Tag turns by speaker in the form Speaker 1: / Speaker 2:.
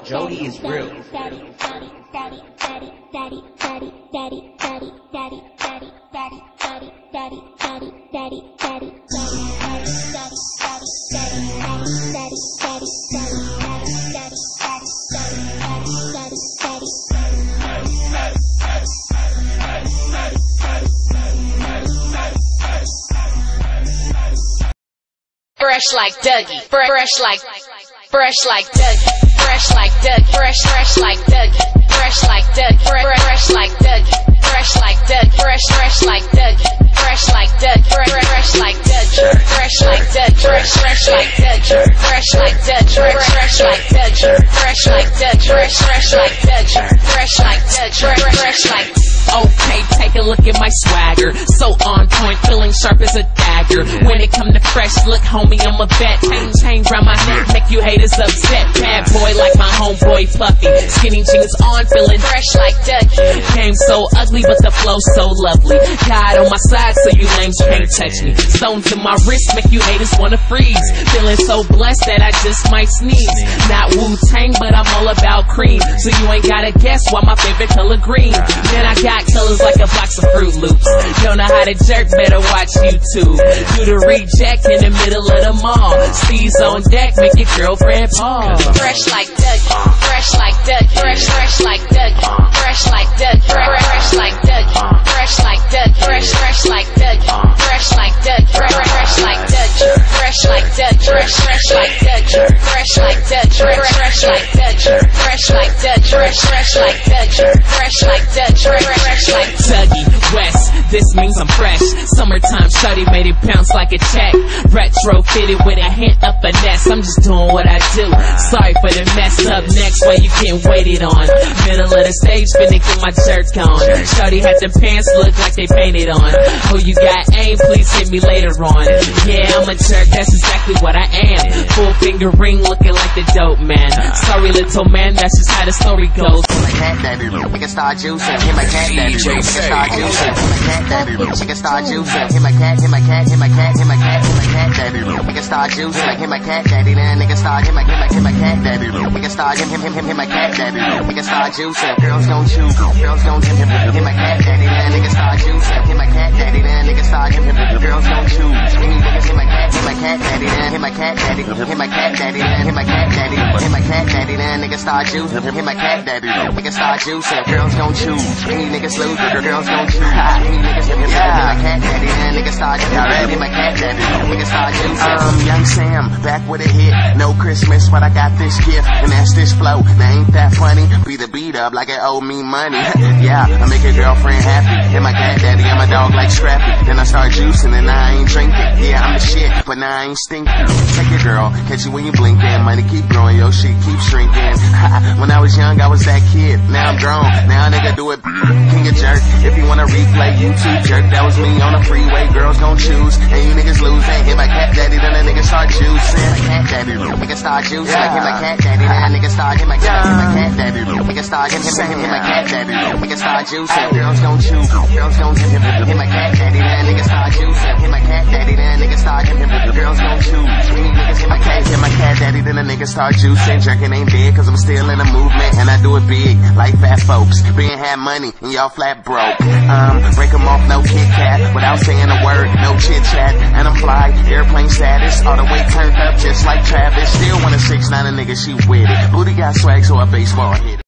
Speaker 1: Jody is real.
Speaker 2: Fresh like Dougie, fresh like Dougie, fresh like Dougie, fresh like Dougie, fresh like Dougie, fresh like Dougie, fresh like Dougie, fresh like Dougie, fresh like Dougie, fresh like Dougie, fresh like Dougie, fresh like Dougie, fresh like Dougie, fresh like Dougie, fresh like Dougie, fresh like Dougie, fresh like Dougie, fresh like Dougie, fresh like.
Speaker 3: Okay, take a look at my swagger. So on point, feeling sharp as a dagger. When it come to fresh look, homie, I'm a vet. Chain round my neck, make you haters upset. Bad boy like my homeboy Fluffy. Skinny jeans on, feeling
Speaker 2: Fresh like Dougie.
Speaker 3: Game so ugly, but the flow so lovely. God on my side, so you lames can't touch me. Stone to my wrist, make you haters wanna freeze. Feeling so blessed that I just might sneeze. Not Wu-Tang, but I'm all about cream. So you ain't gotta guess why my favorite color green. Then I got colors like a box of Fruit Loops. Don't know how to jerk, better watch YouTube. Do the reject in the middle of the mall. Steez on deck, make your girlfriend pause.
Speaker 2: Fresh like Dougie, fresh like Dougie, fresh like Dougie, fresh like Dougie, fresh like Dougie, fresh like Dougie, fresh like Dougie, fresh like Dougie, fresh like Dougie, fresh like Dougie, fresh like Dougie, fresh like Dougie, fresh like Dougie, fresh like Dougie, fresh like Dougie, fresh like Dougie, fresh like
Speaker 3: Dougie West, this means I'm fresh. Summertime shawty made it bounce like a check. Retro fitted with a hint of finesse. I'm just doing what I do. Sorry for the mess up next while you getting waited on. Middle of the stage, finna get my jerk on. Shawty had the pants look like they painted on. Oh, you got aim? Please hit me later on. Yeah, I'm a jerk, that's exactly what I am. Full finger ring looking like the dope man. Sorry little man, that's just how the story goes.
Speaker 4: Cat daddy, we can start juicing. Hit my cat daddy, we can start juicing. Cat daddy, we can start juicing. Hit my cat, hit my cat, hit my cat, hit my cat, hit my cat daddy, we can start juicing. Like hit my cat daddy, then nigga start hit my cat daddy. We can start hit my cat daddy. We can start juicing. Girls gon' choose, girls gon' hit my cat daddy, then nigga start juicing. Hit my cat daddy, then nigga start hit girls gon' choose. Any niggas hit my cat daddy, then hit my cat daddy, hit my cat daddy, then hit my cat daddy, hit my cat daddy, then nigga start juicing. Hit my cat daddy, we can start juicing. Girls gon' choose. Any niggas lose, girls gon' choose. Any niggas hit my cat daddy, then nigga start hit my cat daddy, we can start juicing. Young Sam, back with a hit. No Christmas, but I got this gift, and that's this flow. Now ain't that funny? Beat the beat up like it owe me money. Yeah, I make your girlfriend happy. Hit my cat daddy, I'm a dog like Scrappy. Then I start juicing and I ain't drinking. Yeah, I'm the shit, but now I ain't stinking. Take your girl, catch you when you blinking. Money keep growing, your shit keep shrinking. When I was young, I was that kid. Now I'm grown, now a nigga do it. King of jerk, if you wanna replay YouTube jerk, that was me on the freeway. Girls gon' choose, and you niggas lose. Ain't hit my cat daddy, then a nigga start juicing. Cat daddy, we can start juicing. Like hit my cat daddy, then a nigga start hit my cat daddy. We can start hit my cat daddy. We can start juicing. Girls gon' choose, girls gon' hit my cat daddy, then a nigga start juicing. Hit my cat daddy, then a nigga start girls gon' choose. Any niggas hit my cat daddy, then a nigga start juicing. Jerking ain't dead, cause I'm still in the movement, and I do it big, like fat folks. Being had money, and y'all flat broke. Break 'em off, no Kit Kat, without saying a word, no chit chat. And I'm fly, airplane status, all the way turned up, just like Travis. Still wanna 6'9" a nigga, she with it. Booty got swag, so a baseball hit it.